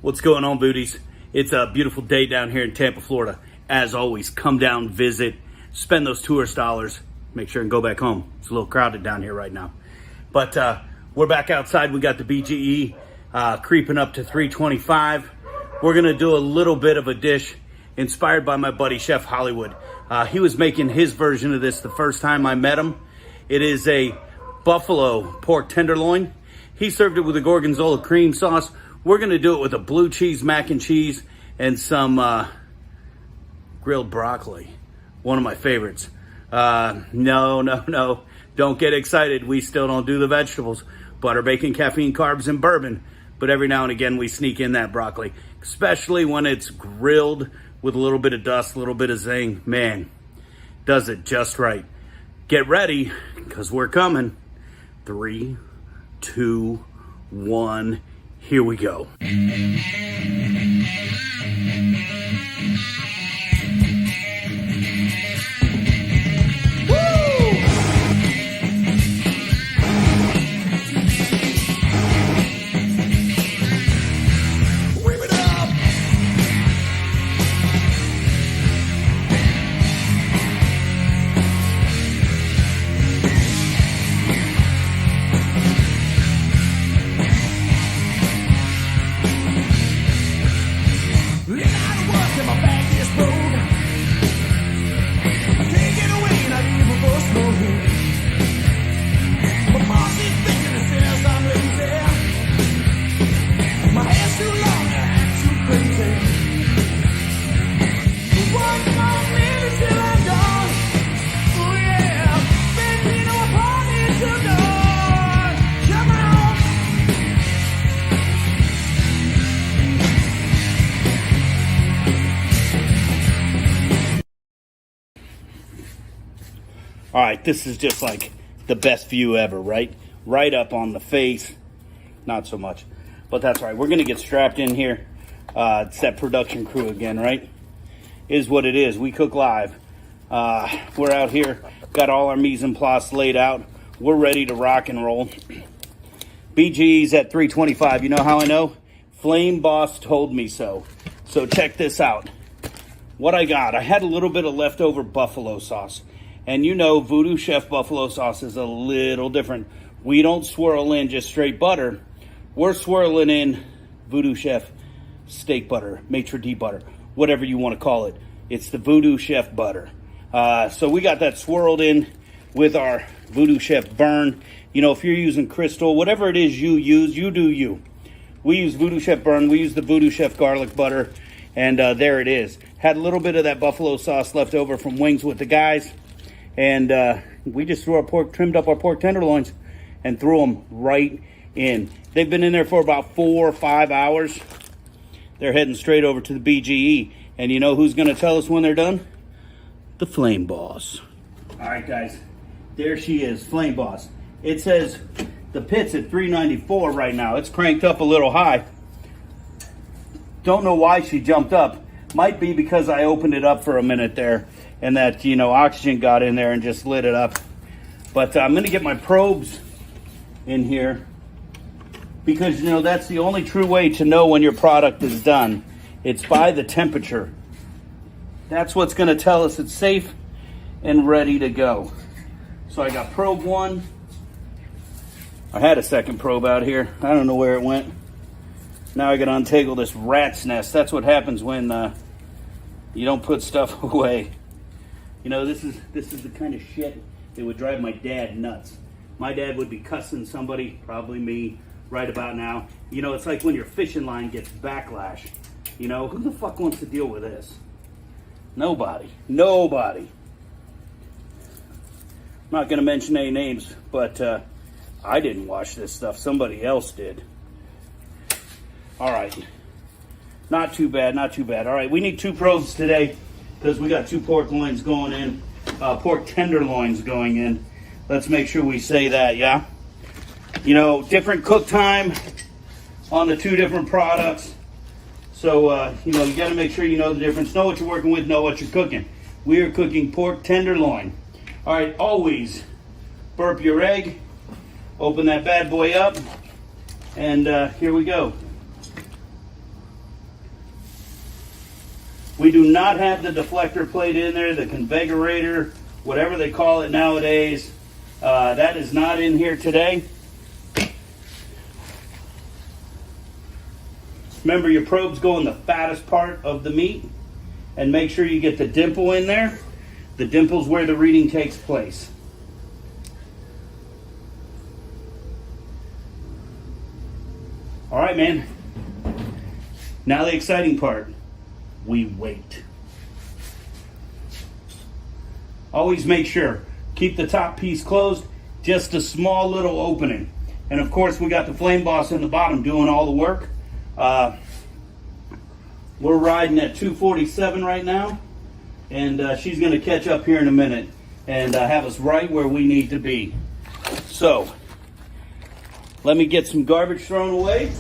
What's going on, booties? It's a beautiful day down here in Tampa, Florida. As always, come down, visit, spend those tourist dollars, make sure and go back home. It's a little crowded down here right now. But we're back outside. We got the BGE creeping up to 325. We're going to do a little bit of a dish inspired by my buddy, Chef Hollywood. He was making his version of this the first time I met him. It is a buffalo pork tenderloin. He served it with a gorgonzola cream sauce. We're going to do it with a blue cheese mac and cheese and some grilled broccoli. One of my favorites. No. Don't get excited. We still don't do the vegetables. Butter, bacon, caffeine, carbs, and bourbon. But every now and again, we sneak in that broccoli. Especially when it's grilled with a little bit of dust, a little bit of zing. Man, does it just right. Get ready, because we're coming. 3, 2, 1... Here we go. All right, this is just like the best view ever, right? Right up on the face. Not so much, but that's all right. We're going to get strapped in here. It's that production crew again, right? Is what it is. We cook live. We're out here, got all our mise en place laid out. We're ready to rock and roll. BG's at 325. You know how I know? Flame Boss told me so. So check this out. What I got, I had a little bit of leftover buffalo sauce. And you know, Voodoo Chef buffalo sauce is a little different. We don't swirl in just straight butter. We're swirling in Voodoo Chef steak butter, maitre d' butter, whatever you want to call it. It's the Voodoo Chef butter. So we got that swirled in with our Voodoo Chef burn. You know, if you're using crystal, whatever it is you use, you do you. We use Voodoo Chef burn. We use the Voodoo Chef garlic butter. And there it is. Had a little bit of that buffalo sauce left over from Wings with the Guys. And we just trimmed up our pork tenderloins and threw them right in. They've been in there for about 4 or 5 hours. They're heading straight over to the BGE. And you know who's going to tell us when they're done? The Flame Boss. All right, guys. There she is, Flame Boss. It says the pit's at 394 right now. It's cranked up a little high. Don't know why she jumped up. Might be because I opened it up for a minute there. And that, you know, oxygen got in there and just lit it up. But I'm going to get my probes in here. Because, you know, that's the only true way to know when your product is done. It's by the temperature. That's what's going to tell us it's safe and ready to go. So I got probe 1. I had a second probe out here. I don't know where it went. Now I got to untangle this rat's nest. That's what happens when you don't put stuff away. You know, this is the kind of shit that would drive my dad nuts. My dad would be cussing somebody, probably me, right about now. You know, it's like when your fishing line gets backlash. You know, who the fuck wants to deal with this? Nobody. I'm not going to mention any names, but I didn't wash this stuff. Somebody else did. All right. Not too bad. All right, we need 2 probes today. Because we got 2 pork loins going in, pork tenderloins going in. Let's make sure we say that, yeah? You know, different cook time on the 2 different products. So, you know, you got to make sure you know the difference. Know what you're working with, know what you're cooking. We are cooking pork tenderloin. All right, always burp your egg. Open that bad boy up. And here we go. We do not have the deflector plate in there, the convegorator, whatever they call it nowadays. That is not in here today. Remember, your probes go in the fattest part of the meat, and make sure you get the dimple in there. The dimple's where the reading takes place. All right, man. Now the exciting part. We wait. Always make sure, keep the top piece closed, just a small little opening. And of course, we got the flame boss in the bottom doing all the work. We're riding at 247 right now, and she's going to catch up here in a minute and have us right where we need to be. So, let me get some garbage thrown away.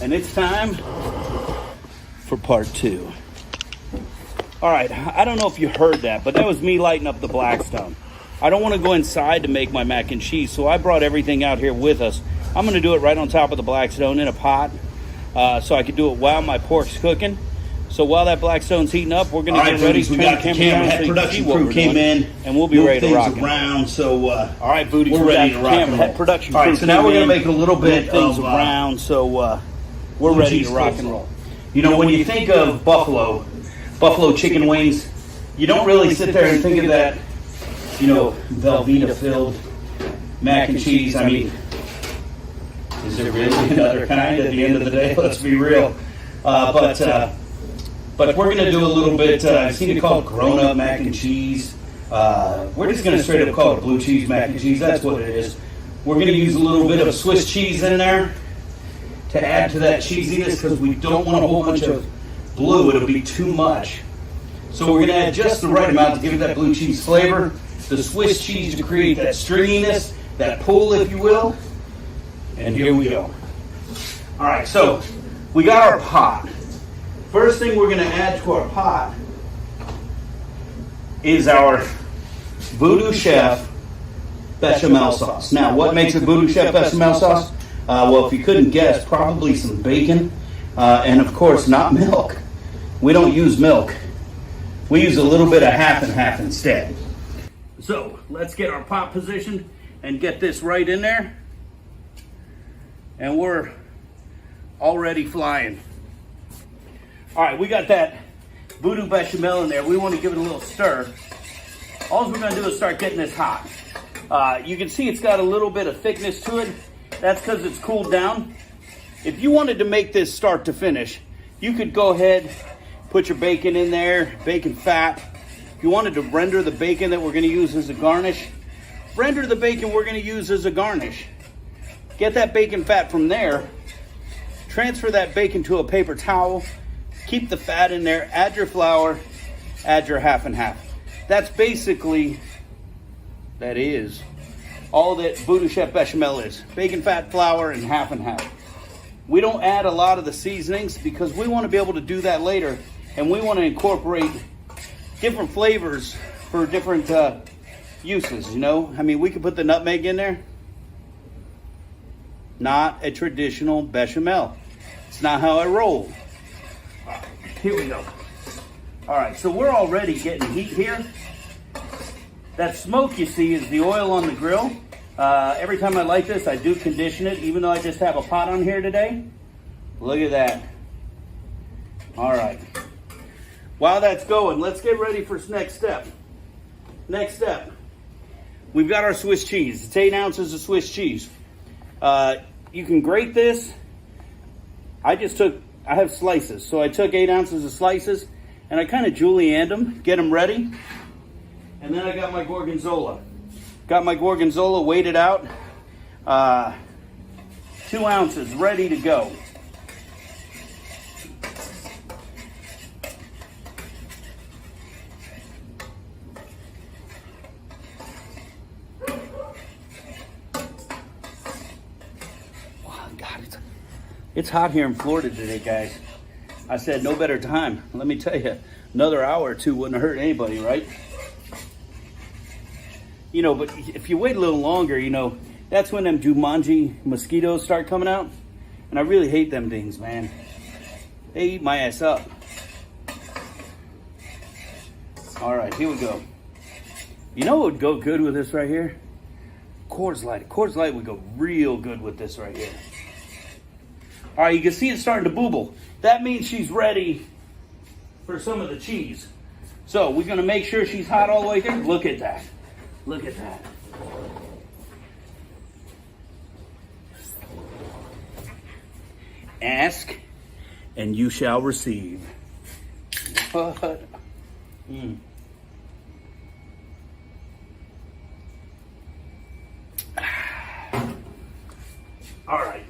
And it's time for part 2. All right, I don't know if you heard that, but that was me lighting up the Blackstone. I don't want to go inside to make my mac and cheese, so I brought everything out here with us. I'm going to do it right on top of the Blackstone in a pot, so I can do it while my pork's cooking. So while that Blackstone's heating up, we're going to get ready. We got the camera. Head production crew came in, and we'll be ready to rock around. So all right, Booty, we're ready to rock. Head production crew. All right, so now we're going to make a little bit things of around. So we're ready to rock and roll. You know, when you think of buffalo chicken wings, you don't really sit there and think of that, you know, Velveeta filled mac and cheese. I mean, is there really another kind at the end of the day? Let's be real. But we're going to do a little bit, I've seen it called grown-up mac and cheese. We're just going to straight up call it blue cheese mac and cheese. That's what it is. We're going to use a little bit of Swiss cheese in there to add to that cheesiness, because we don't want a whole bunch of blue. It'll be too much. So we're going to add just the right amount to give it that blue cheese flavor, the Swiss cheese to create that stringiness, that pull, if you will. And here we go. All right, so we got our pot. First thing we're going to add to our pot is our Voodoo Chef bechamel sauce. Now, what makes a Voodoo Chef bechamel sauce? Well, if you couldn't guess, probably some bacon, and of course, not milk. We don't use milk. We use a little bit of half and half instead. So, let's get our pot positioned and get this right in there. And we're already flying. All right, we got that Voodoo bechamel in there. We want to give it a little stir. All we're going to do is start getting this hot. You can see it's got a little bit of thickness to it. That's because it's cooled down. If you wanted to make this start to finish, you could go ahead, put your bacon in there, bacon fat. If you wanted to render the bacon that we're going to use as a garnish, render the bacon we're going to use as a garnish. Get that bacon fat from there, transfer that bacon to a paper towel, keep the fat in there, add your flour, add your half and half. That's basically, that is all that Voodoo Chef bechamel is. Bacon fat, flour, and half. We don't add a lot of the seasonings because we want to be able to do that later, and we want to incorporate different flavors for different uses, you know? I mean, we could put the nutmeg in there. Not a traditional bechamel. It's not how I roll. Here we go. All right, so we're already getting heat here. That smoke you see is the oil on the grill. Every time I light this, I do condition it, even though I just have a pot on here today. Look at that. All right. While that's going, let's get ready for next step. Next step. We've got our Swiss cheese. It's 8 ounces of Swiss cheese. You can grate this. I have slices. So I took 8 ounces of slices and I kind of julienned them, get them ready. And then I got my gorgonzola. Got my gorgonzola weighted out. 2 ounces ready to go. It's hot here in Florida today, guys. I said no better time. Let me tell you, another hour or two wouldn't hurt anybody, right? You know, but if you wait a little longer, you know, that's when them Jumanji mosquitoes start coming out. And I really hate them things, man. They eat my ass up. All right, here we go. You know what would go good with this right here? Coors Light. Coors Light would go real good with this right here. All right, you can see it's starting to booble. That means she's ready for some of the cheese. So we're gonna make sure she's hot all the way through. Look at that. Look at that. Ask and you shall receive. What? All right.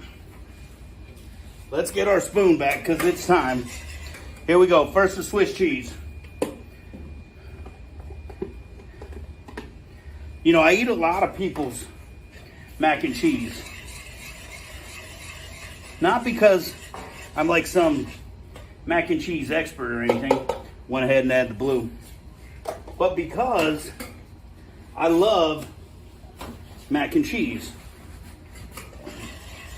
Let's get our spoon back because it's time. Here we go. First, the Swiss cheese. You know, I eat a lot of people's mac and cheese. Not because I'm like some mac and cheese expert or anything. Went ahead and added the blue. But because I love mac and cheese.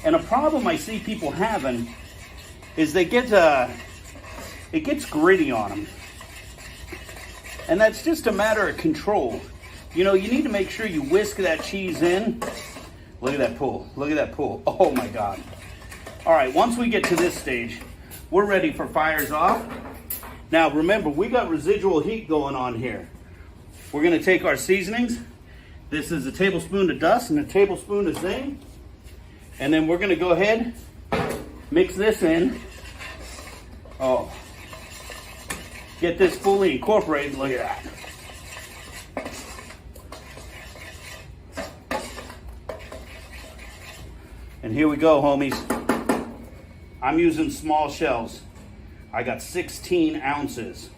And a problem I see people having is they get, it gets gritty on them. And that's just a matter of control. You know, you need to make sure you whisk that cheese in. Look at that pull. Look at that pull. Oh my God. All right, once we get to this stage, we're ready for fires off. Now remember, we got residual heat going on here. We're gonna take our seasonings. This is a tablespoon of dust and a tablespoon of zing. And then we're gonna go ahead, mix this in. Oh, get this fully incorporated, look at that. And here we go, homies. I'm using small shells. I got 16 ounces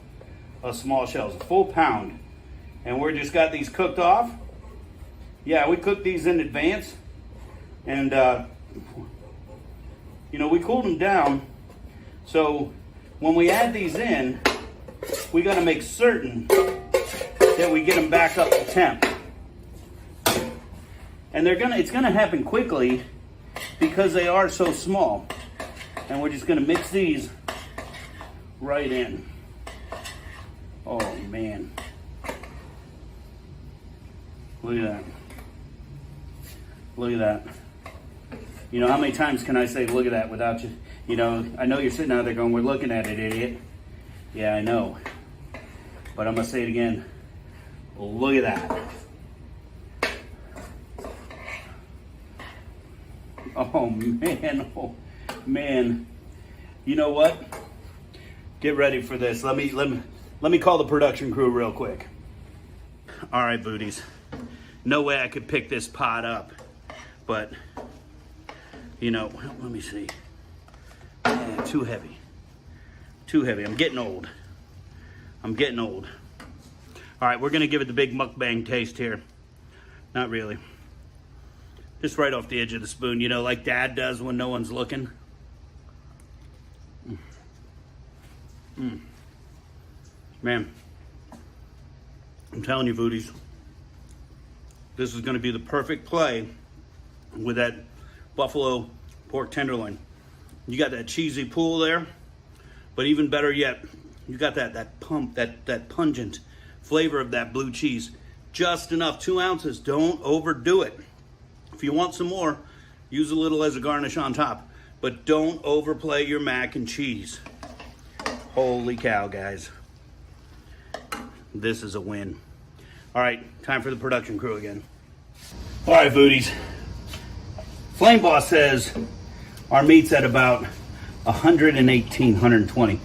of small shells, a full pound. And we're just got these cooked off. Yeah, we cooked these in advance. And, you know, we cooled them down. So when we add these in, we got to make certain that we get them back up to temp. And it's gonna happen quickly because they are so small. And we're just gonna mix these right in. Oh man. Look at that. Look at that. You know, how many times can I say look at that without you? You know, I know you're sitting out there going, we're looking at it, idiot. Yeah, I know. But I'm gonna say it again. Look at that. Oh man, oh man. You know what? Get ready for this. Let me call the production crew real quick. All right, booties. No way I could pick this pot up, but you know, let me see. Yeah, too heavy. Too heavy. I'm getting old. I'm getting old. All right, we're gonna give it the big mukbang taste here. Not really. Just right off the edge of the spoon, you know, like Dad does when no one's looking. Man, I'm telling you, booties, this is gonna be the perfect play with that buffalo pork tenderloin. You got that cheesy pull there, but even better yet, you got that pungent flavor of that blue cheese. Just enough, 2 ounces, don't overdo it. If you want some more, use a little as a garnish on top, but don't overplay your mac and cheese. Holy cow, guys. This is a win. All right, time for the production crew again. All right, booties. Flame Boss says our meat's at about 118, 120.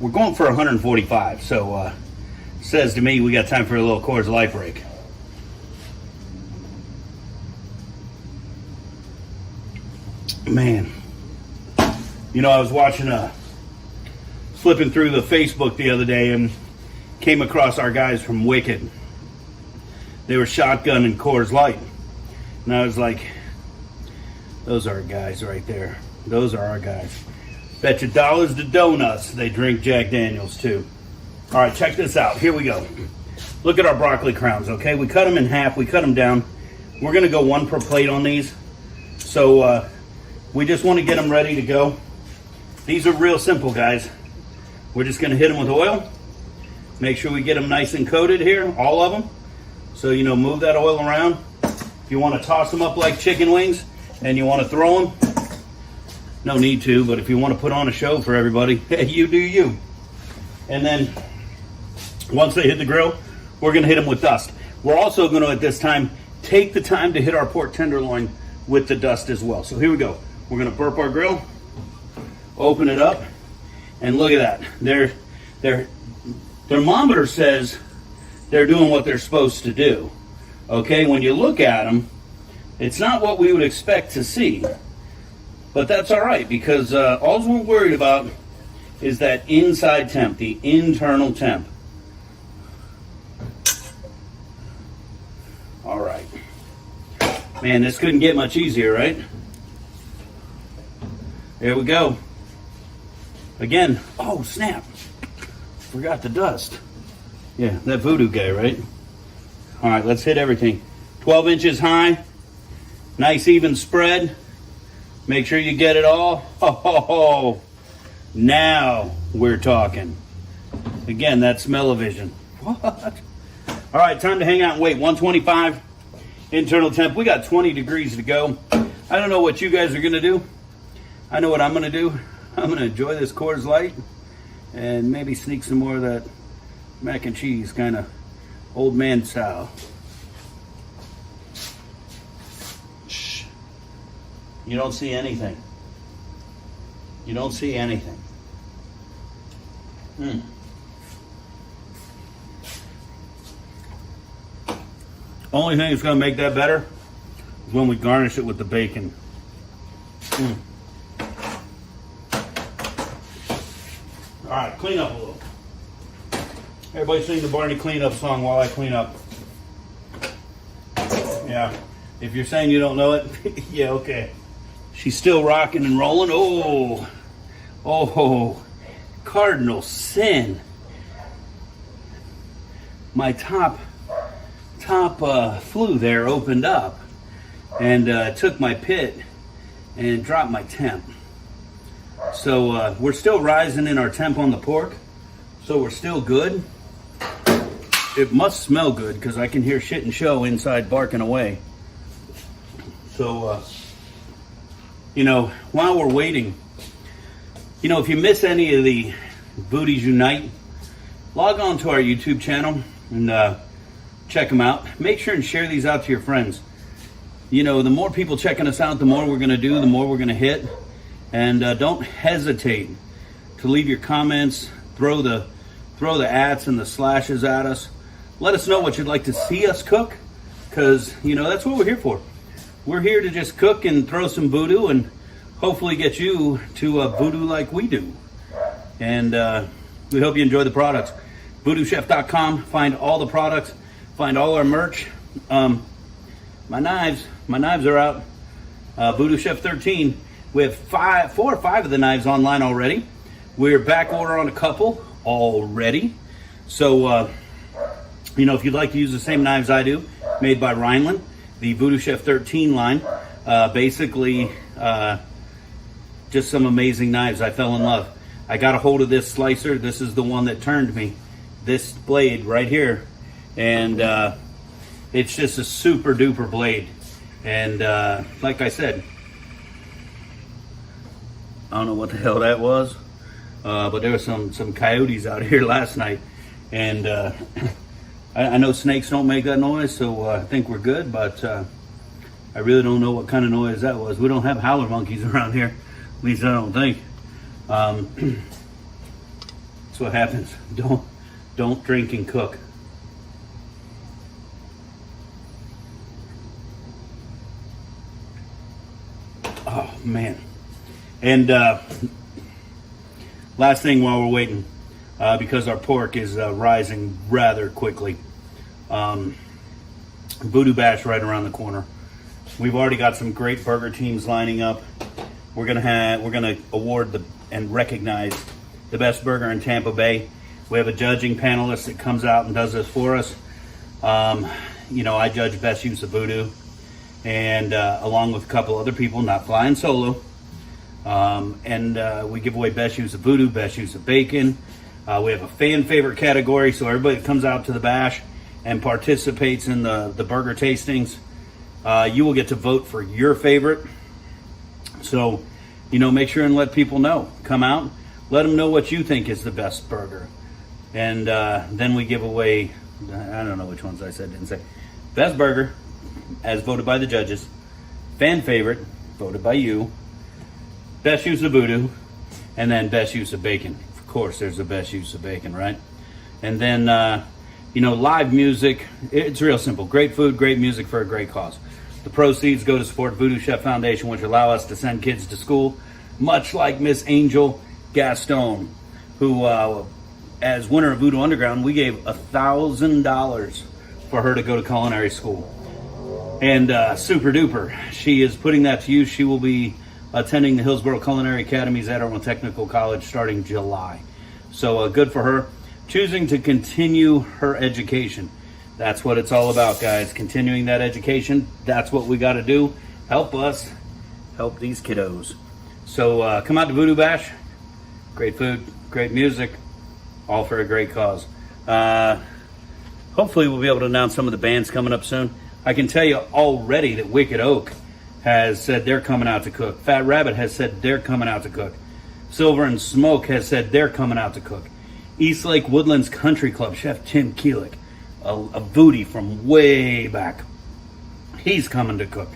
We're going for 145, so says to me we got time for a little Coors Light break. Man, you know, I was watching flipping through the Facebook the other day and came across our guys from Wicked. They were shotgunning Coors Light, and I was like, those are our guys right there. Those are our guys. Bet you dollars to donuts they drink Jack Daniels too. All right, check this out. Here we go. Look at our broccoli crowns, okay? We cut them in half. We cut them down. We're going to go one per plate on these. So We just want to get them ready to go. These are real simple, guys. We're just going to hit them with oil. Make sure we get them nice and coated here, all of them. So, you know, move that oil around. If you want to toss them up like chicken wings and you want to throw them, no need to, but if you want to put on a show for everybody, you do you. And then once they hit the grill, we're going to hit them with dust. We're also going to, at this time, take the time to hit our pork tenderloin with the dust as well. So here we go. We're going to burp our grill, open it up, and look at that. Their thermometer says they're doing what they're supposed to do. Okay, when you look at them, it's not what we would expect to see. But that's all right, because all we're worried about is that inside temp, the internal temp. All right. Man, this couldn't get much easier, right? There we go. Again, oh snap. Forgot the dust. Yeah, that voodoo guy, right? All right, let's hit everything. 12 inches high. Nice even spread. Make sure you get it all. Oh, now we're talking. Again, that smell-o-vision. What? All right, time to hang out and wait. 125 internal temp. We got 20 degrees to go. I don't know what you guys are going to do. I know what I'm going to do. I'm going to enjoy this Coors Light and maybe sneak some more of that mac and cheese, kind of old man style. Shh. You don't see anything. You don't see anything. Only thing that's going to make that better is when we garnish it with the bacon. All right, clean up a little. Everybody sing the Barney cleanup song while I clean up. Yeah, if you're saying you don't know it, yeah, okay. She's still rocking and rolling. Oh, cardinal sin. My top flue there opened up and took my pit and dropped my temp. So we're still rising in our temp on the pork, so we're still good. It must smell good because I can hear shit and show inside barking away. So, you know, while we're waiting, you know, if you miss any of the Booties Unite, log on to our YouTube channel and check them out. Make sure and share these out to your friends. You know, the more people checking us out, the more we're going to do, the more we're going to hit. And don't hesitate to leave your comments, throw the ats and the slashes at us. Let us know what you'd like to see us cook, because, you know, that's what we're here for. We're here to just cook and throw some voodoo and hopefully get you to voodoo like we do. And we hope you enjoy the products. VoodooChef.com. Find all the products. Find all our merch. My knives are out. Voodoo Chef 13. We have 4 or 5 of the knives online already. We're back order on a couple already. So, you know, if you'd like to use the same knives I do, made by Rhineland, the Voodoo Chef 13 line, basically just some amazing knives. I fell in love. I got a hold of this slicer. This is the one that turned me. This blade right here. And it's just a super duper blade. And like I said, I don't know what the hell that was, but there were some coyotes out here last night. And I know snakes don't make that noise, so I think we're good, but I really don't know what kind of noise that was. We don't have howler monkeys around here, at least I don't think. That's what happens. Don't drink and cook. Oh man. And last thing while we're waiting, because our pork is rising rather quickly. Voodoo Bash right around the corner. We've already got some great burger teams lining up. We're gonna award and recognize the best burger in Tampa Bay. We have a judging panelist that comes out and does this for us. You know, I judge best use of voodoo, and along with a couple other people, not flying solo. And we give away best use of voodoo, best use of bacon. We have a fan favorite category, so everybody that comes out to the bash and participates in the burger tastings, you will get to vote for your favorite. So, make sure and let people know. Come out, let them know what you think is the best burger. And then we give away, I don't know which ones I said, didn't say. Best burger, as voted by the judges. Fan favorite, voted by you. Best use of voodoo. And then best use of bacon. Of course, there's the best use of bacon, right? And then, live music. It's real simple. Great food, great music for a great cause. The proceeds go to support Voodoo Chef Foundation, which allow us to send kids to school, much like Miss Angel Gaston, who, as winner of Voodoo Underground, we gave $1,000 for her to go to culinary school. And super duper, she is putting that to use. She will be attending the Hillsborough Culinary Academy's Adderall Technical College starting July. So good for her. Choosing to continue her education. That's what it's all about, guys. Continuing that education. That's what we got to do. Help us help these kiddos. So come out to Voodoo Bash. Great food, great music, all for a great cause. Hopefully we'll be able to announce some of the bands coming up soon. I can tell you already that Wicked Oak has said they're coming out to cook. Fat Rabbit has said they're coming out to cook. Silver and Smoke has said they're coming out to cook. East Lake Woodlands Country Club, Chef Tim Keelick, a Voodie from way back, he's coming to cook.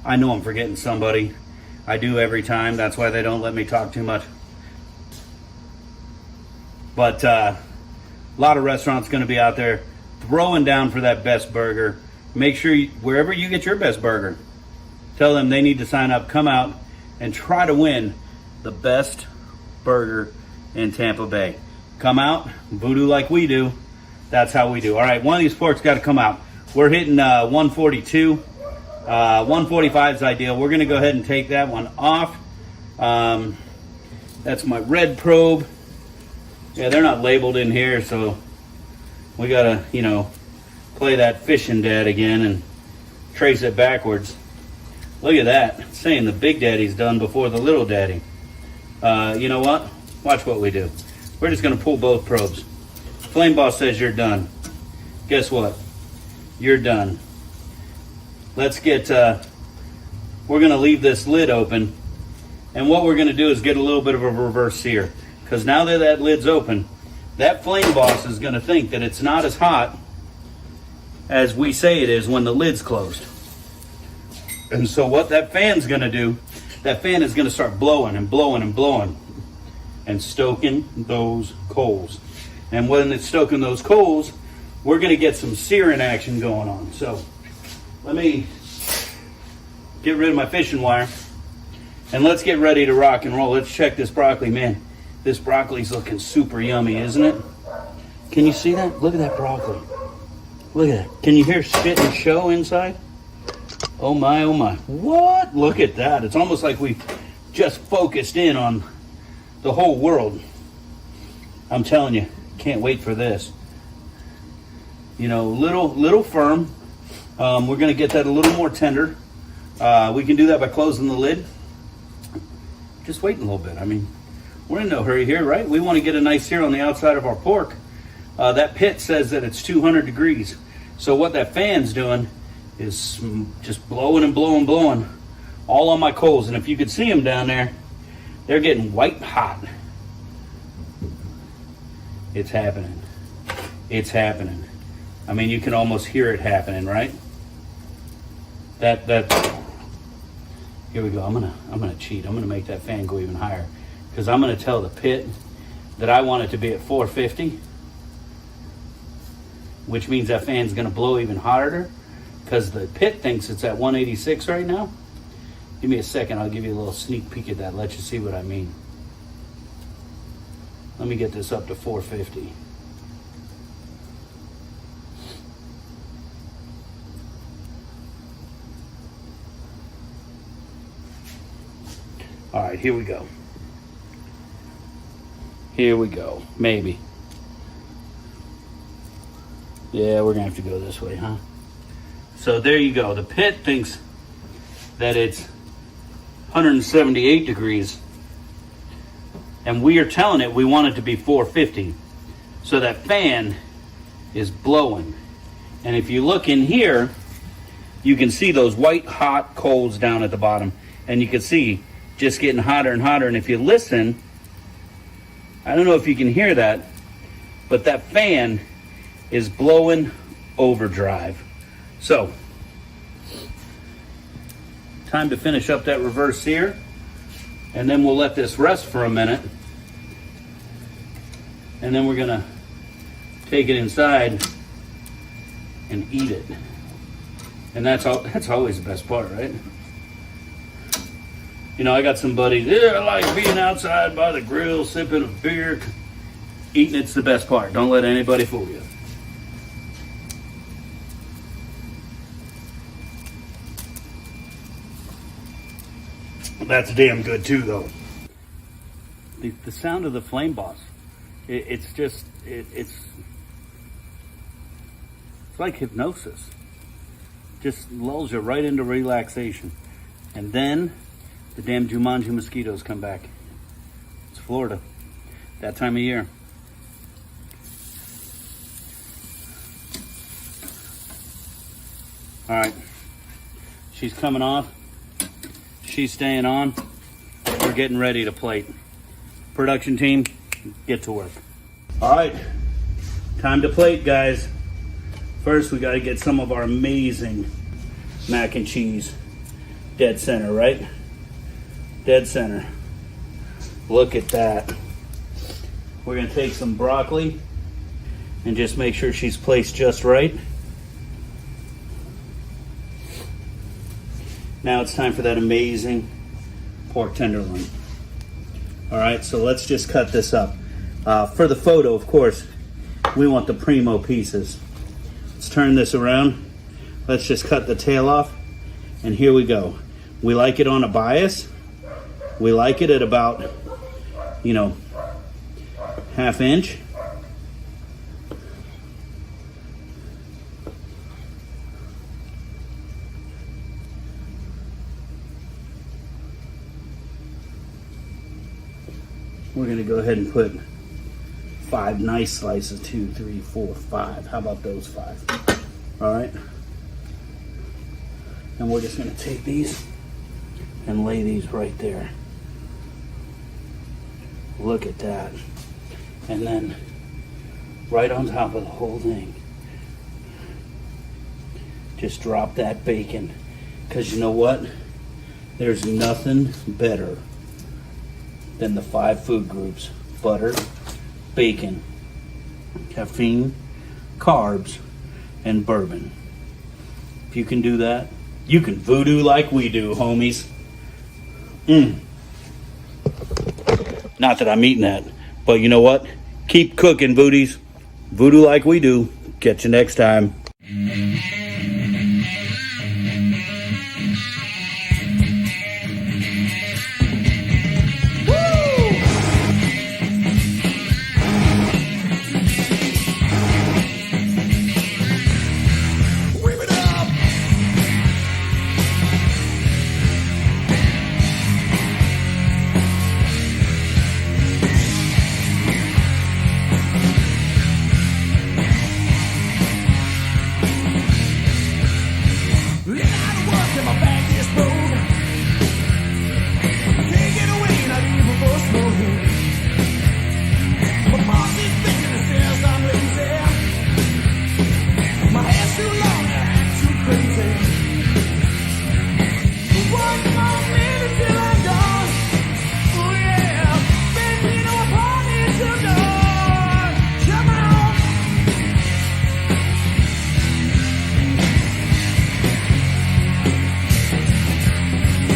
I know I'm forgetting somebody. I do every time. That's why they don't let me talk too much. But a lot of restaurants going to be out there throwing down for that best burger. Make sure wherever you get your best burger, tell them they need to sign up, come out, and try to win the best burger in Tampa Bay. Come out, voodoo like we do. That's how we do. All right, one of these porks got to come out. We're hitting 142. 145 is ideal. We're going to go ahead and take that one off. That's my red probe. Yeah, they're not labeled in here, so we got to, play that fishing dad again and trace it backwards. Look at that. It's saying the big daddy's done before the little daddy. You know what? Watch what we do. We're just going to pull both probes. Flame Boss says you're done. Guess what? You're done. Let's get, we're going to leave this lid open. And what we're going to do is get a little bit of a reverse sear. Because now that that lid's open, that Flame Boss is going to think that it's not as hot as we say it is when the lid's closed. And so what that fan's going to do, that fan is going to start blowing and blowing and blowing and stoking those coals. And when it's stoking those coals, we're going to get some searing action going on. So let me get rid of my fishing wire and let's get ready to rock and roll. Let's check this broccoli. Man, this broccoli's looking super yummy, isn't it? Can you see that? Look at that broccoli. Look at that. Can you hear spit and show inside? Oh my, oh my. What? Look at that. It's almost like we just focused in on the whole world. I'm telling you, can't wait for this. Little firm. We're going to get that a little more tender. We can do that by closing the lid. Just waiting a little bit. I mean, we're in no hurry here, right? We want to get a nice sear on the outside of our pork. That pit says that it's 200 degrees. So what that fan's doing is just blowing and blowing, blowing all on my coals. And if you could see them down there, they're getting white hot. It's happening. It's happening. I mean, you can almost hear it happening, right? That here we go. I'm gonna cheat. I'm gonna make that fan go even higher because I'm gonna tell the pit that I want it to be at 450, which means that fan's gonna blow even harder because the pit thinks it's at 186 right now. Give me a second. I'll give you a little sneak peek at that. Let you see what I mean. Let me get this up to 450. All right, here we go. Here we go. Maybe. Yeah, we're gonna have to go this way, huh? So there you go. The pit thinks that it's 178 degrees And we are telling it we want it to be 450. So that fan is blowing. And if you look in here, you can see those white hot coals down at the bottom. And you can see just getting hotter and hotter. And if you listen, I don't know if you can hear that, but that fan is blowing overdrive. So, time to finish up that reverse sear. And then we'll let this rest for a minute. And then we're gonna take it inside and eat it. And that's always the best part, right? You know, I got some buddies, yeah, I like being outside by the grill, sipping a beer. Eating it's the best part. Don't let anybody fool you. That's damn good too, though. The sound of the Flame Boss, it's like hypnosis. Just lulls you right into relaxation. And then the damn Jumanji mosquitoes come back. It's Florida, that time of year. All right, she's coming off. She's staying on. We're getting ready to plate. Production team, get to work. All right, time to plate, guys. First, we got to get some of our amazing mac and cheese. Dead center, right? Dead center. Look at that. We're going to take some broccoli and just make sure she's placed just right. Now it's time for that amazing pork tenderloin. All right, so let's just cut this up. For the photo, of course, we want the primo pieces. Let's turn this around. Let's just cut the tail off. And here we go. We like it on a bias. We like it at about, you know, ½ inch. We're going to go ahead and put 5 nice slices. 2, 3, 4, 5. How about those 5? All right. And we're just going to take these and lay these right there. Look at that. And then right on top of the whole thing, just drop that bacon. Because you know what? There's nothing better than the 5 food groups: butter, bacon, caffeine, carbs, and bourbon. If you can do that, you can voodoo like we do, homies. Not that I'm eating that, but you know what? Keep cooking, voodies. Voodoo like we do. Catch you next time.